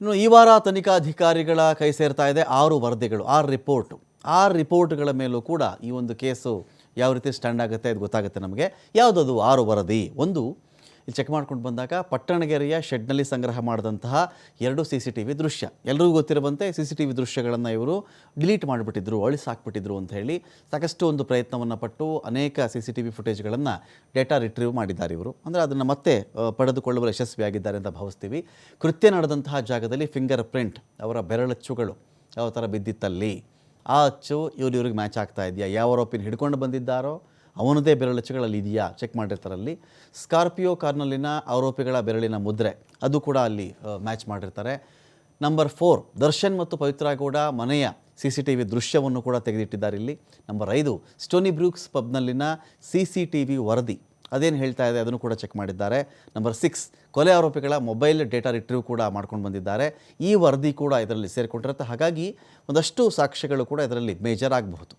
ಇನ್ನು ಈ ವಾರ ತನಿಖಾಧಿಕಾರಿಗಳ ಕೈ ಸೇರ್ತಾ ಇದೆ 6 ವರದಿಗಳು, 6 ರಿಪೋರ್ಟ್ಗಳ ಮೇಲೂ ಕೂಡ ಈ ಒಂದು ಕೇಸು ಯಾವ ರೀತಿ ಸ್ಟ್ಯಾಂಡ್ ಆಗುತ್ತೆ ಅದು ಗೊತ್ತಾಗುತ್ತೆ ನಮಗೆ. ಯಾವುದದು 6 ವರದಿ? ಒಂದು, ಇಲ್ಲಿ ಚೆಕ್ ಮಾಡ್ಕೊಂಡು ಬಂದಾಗ ಪಟ್ಟಣಗೆರೆಯ ಶೆಡ್ನಲ್ಲಿ ಸಂಗ್ರಹ ಮಾಡಿದಂತಹ 2 CCTV ದೃಶ್ಯ. ಎಲ್ಲರಿಗೂ ಗೊತ್ತಿರುವಂತೆ CCTV ದೃಶ್ಯಗಳನ್ನು ಇವರು ಡಿಲೀಟ್ ಮಾಡಿಬಿಟ್ಟಿದ್ರು, ಅಳಿಸಾಕ್ಬಿಟ್ಟಿದ್ರು ಅಂತ ಹೇಳಿ ಸಾಕಷ್ಟು ಒಂದು ಪ್ರಯತ್ನವನ್ನು ಪಟ್ಟು ಅನೇಕ CCTV ಫುಟೇಜ್ಗಳನ್ನು ಡೇಟಾ ರಿಟ್ರೀವ್ ಮಾಡಿದ್ದಾರೆ ಇವರು. ಅಂದರೆ ಅದನ್ನು ಮತ್ತೆ ಪಡೆದುಕೊಳ್ಳುವ ಯಶಸ್ವಿಯಾಗಿದ್ದಾರೆ ಅಂತ ಭಾವಿಸ್ತೀವಿ. ಕೃತ್ಯ ನಡೆದಂತಹ ಜಾಗದಲ್ಲಿ ಫಿಂಗರ್ ಪ್ರಿಂಟ್, ಅವರ ಬೆರಳಚ್ಚುಗಳು ಯಾವ ಥರ ಬಿದ್ದಿತ್ತಲ್ಲಿ, ಆ ಅಚ್ಚು ಇವ್ರಿಗೆ ಮ್ಯಾಚ್ ಆಗ್ತಾ ಇದೆಯಾ, ಯಾವ ಆರೋಪಿನ ಹಿಡ್ಕೊಂಡು ಬಂದಿದ್ದಾರೋ ಅವನದೇ ಬೆರಳಚ್ಚುಗಳಲ್ಲಿ ಇದೆಯಾ ಚೆಕ್ ಮಾಡಿರ್ತಾರಲ್ಲಿ. ಸ್ಕಾರ್ಪಿಯೋ ಕಾರ್ನಲ್ಲಿನ ಆರೋಪಿಗಳ ಬೆರಳಿನ ಮುದ್ರೆ ಅದು ಕೂಡ ಅಲ್ಲಿ ಮ್ಯಾಚ್ ಮಾಡಿರ್ತಾರೆ. ನಂಬರ್ 4, ದರ್ಶನ್ ಮತ್ತು ಪವಿತ್ರ ಗೌಡ ಮನೆಯ CCTV ದೃಶ್ಯವನ್ನು ಕೂಡ ತೆಗೆದಿಟ್ಟಿದ್ದಾರೆ ಇಲ್ಲಿ. ನಂಬರ್ 5, ಸ್ಟೋನಿ ಬ್ರೂಕ್ಸ್ ಪಬ್ನಲ್ಲಿನ CCTV ವರದಿ ಅದೇನು ಹೇಳ್ತಾ ಇದೆ ಅದನ್ನು ಕೂಡ ಚೆಕ್ ಮಾಡಿದ್ದಾರೆ. ನಂಬರ್ 6, ಕೊಲೆ ಆರೋಪಿಗಳ ಮೊಬೈಲ್ ಡೇಟಾ ರಿಟ್ರೀವ್ ಕೂಡ ಮಾಡ್ಕೊಂಡು ಬಂದಿದ್ದಾರೆ. ಈ ವರದಿ ಕೂಡ ಇದರಲ್ಲಿ ಸೇರಿಕೊಂಡಿರುತ್ತೆ. ಹಾಗಾಗಿ ಒಂದಷ್ಟು ಸಾಕ್ಷ್ಯಗಳು ಕೂಡ ಇದರಲ್ಲಿ ಮೇಜರ್ ಆಗಬಹುದು.